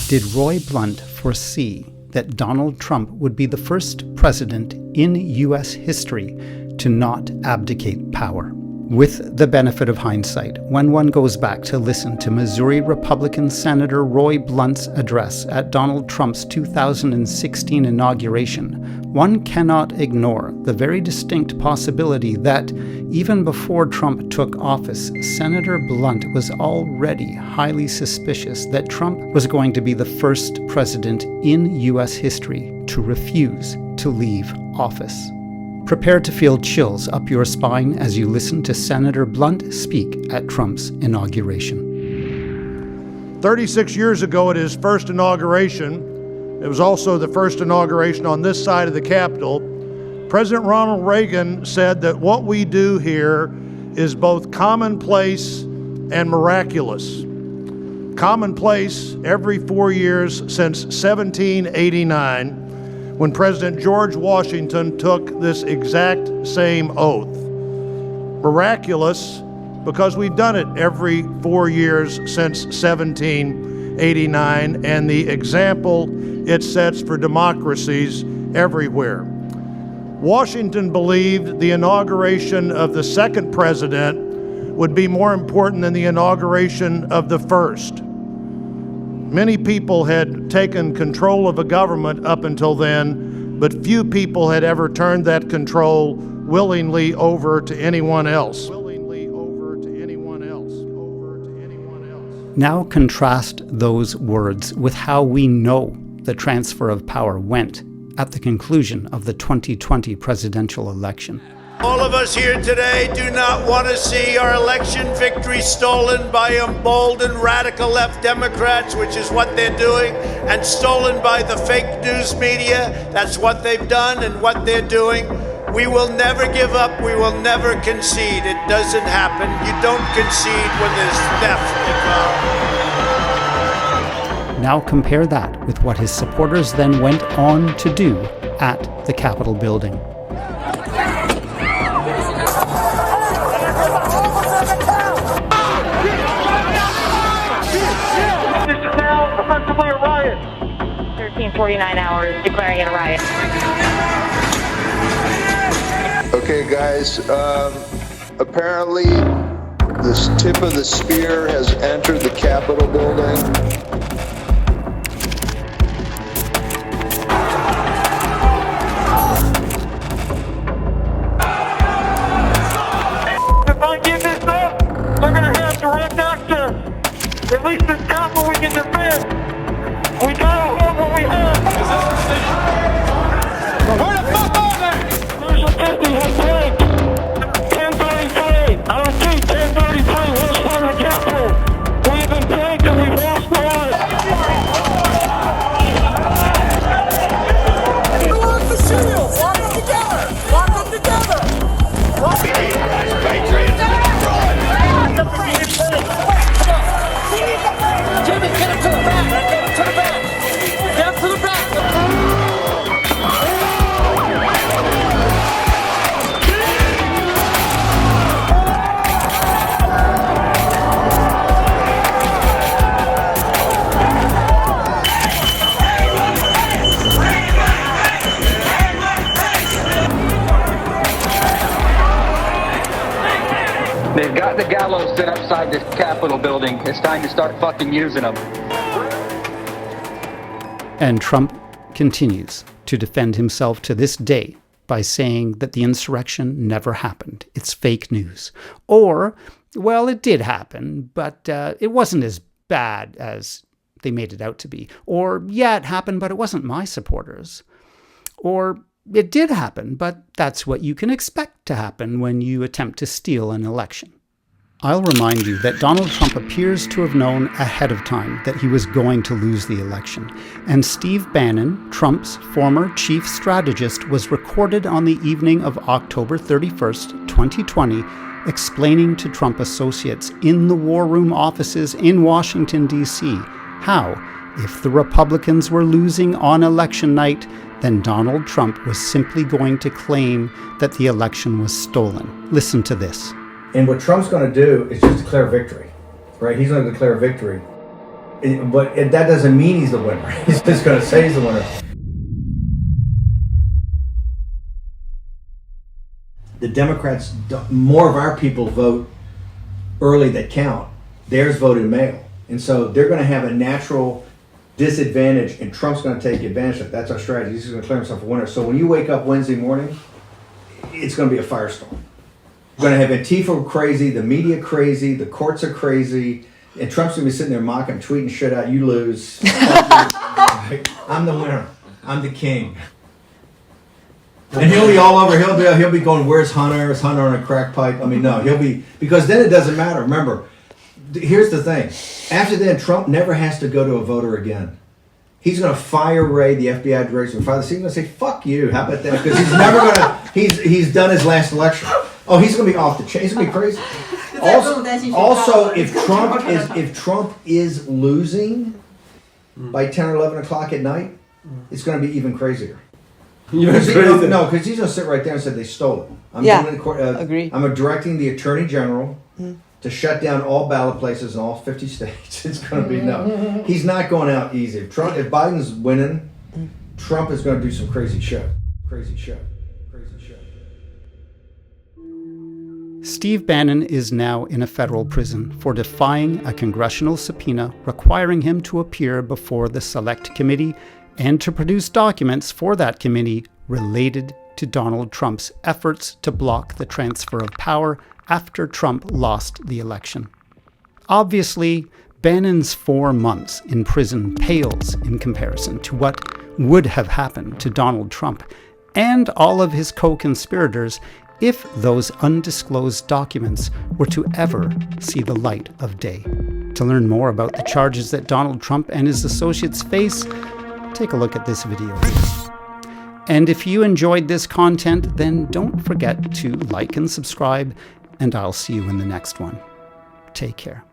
Did Roy Blunt foresee that Donald Trump would be the first president in U.S. history to not abdicate power? With the benefit of hindsight, when one goes back to listen to Missouri Republican Senator Roy Blunt's address at Donald Trump's 2016 inauguration, one cannot ignore the very distinct possibility that, even before Trump took office, Senator Blunt was already highly suspicious that Trump was going to be the first president in U.S. history to refuse to leave office. Prepare to feel chills up your spine as you listen to Senator Blunt speak at Trump's inauguration. 36 years ago at his first inauguration, it was also the first inauguration on this side of the Capitol, President Ronald Reagan said that what we do here is both commonplace and miraculous. Commonplace every 4 years since 1789, when President George Washington took this exact same oath. Miraculous because we've done it every 4 years since 1789, and the example it sets for democracies everywhere. Washington believed the inauguration of the second president would be more important than the inauguration of the first. Many people had taken control of a government up until then, but few people had ever turned that control willingly over to anyone else. Now contrast those words with how we know the transfer of power went at the conclusion of the 2020 presidential election. All of us here today do not want to see our election victory stolen by emboldened radical left Democrats, which is what they're doing, and stolen by the fake news media. That's what they've done and what they're doing. We will never give up. We will never concede. It doesn't happen. You don't concede when there's theft involved. Now compare that with what his supporters then went on to do at the Capitol building. This is now effectively a riot. 1349 hours declaring it a riot. Okay, guys, apparently this tip of the spear has entered the Capitol building. If I give this up, they're going to have direct access. At least this Capitol we can defend. We gotta have what we have. Where the fuck are they? There's a 50 has tanked. 1033. I don't see 1033. Where's part of the Capitol? We've been tanked and we've lost the life. Who wants the shield? Lock them together. Lock them together. Lock them together. Jimmy, get him to the back! Get him to the back! Get him to the back! They've got the gallows set outside this Capitol building. It's time to start fucking using them. And Trump continues to defend himself to this day by saying that the insurrection never happened. It's fake news. Or, well, it did happen, but it wasn't as bad as they made it out to be. Or, yeah, it happened, but it wasn't my supporters. Or, it did happen, but that's what you can expect to happen when you attempt to steal an election. I'll remind you that Donald Trump appears to have known ahead of time that he was going to lose the election. And Steve Bannon, Trump's former chief strategist, was recorded on the evening of October 31st, 2020, explaining to Trump associates in the war room offices in Washington, D.C., how, if the Republicans were losing on election night, then Donald Trump was simply going to claim that the election was stolen. Listen to this. And what Trump's going to do is just declare victory, right? He's going to declare victory. But that doesn't mean he's the winner. He's just going to say he's the winner. The Democrats, more of our people vote early that count. Theirs voted mail. And so they're going to have a natural disadvantage, and Trump's going to take advantage of it. That's our strategy. He's going to declare himself a winner. So when you wake up Wednesday morning, it's going to be a firestorm. You're going to have Antifa crazy, the media crazy, the courts are crazy, and Trump's going to be sitting there mocking, tweeting shit out, you lose. I'm the winner. I'm the king. And he'll be all over. He'll be going, where's Hunter? Is Hunter on a crack pipe? I mean, no, he'll be, because then it doesn't matter. Remember, here's the thing. After then, Trump never has to go to a voter again. He's going to fire Ray, the FBI director. He's going to say, fuck you. How about that? Because he's never going to, he's done his last election. Oh, he's going to be off the chain. He's going to be crazy. Also, if Trump is losing by 10 or 11 o'clock at night, it's going to be even crazier. Because he's going to sit right there and say they stole it. Agree. I'm directing the Attorney General to shut down all ballot places in all 50 states. It's going to be no. He's not going out easy. If Biden's winning, Trump is going to do some crazy shit. Steve Bannon is now in a federal prison for defying a congressional subpoena requiring him to appear before the Select Committee and to produce documents for that committee related to Donald Trump's efforts to block the transfer of power after Trump lost the election. Obviously, Bannon's 4 months in prison pales in comparison to what would have happened to Donald Trump and all of his co-conspirators if those undisclosed documents were to ever see the light of day. To learn more about the charges that Donald Trump and his associates face, take a look at this video. And if you enjoyed this content, then don't forget to like and subscribe, and I'll see you in the next one. Take care.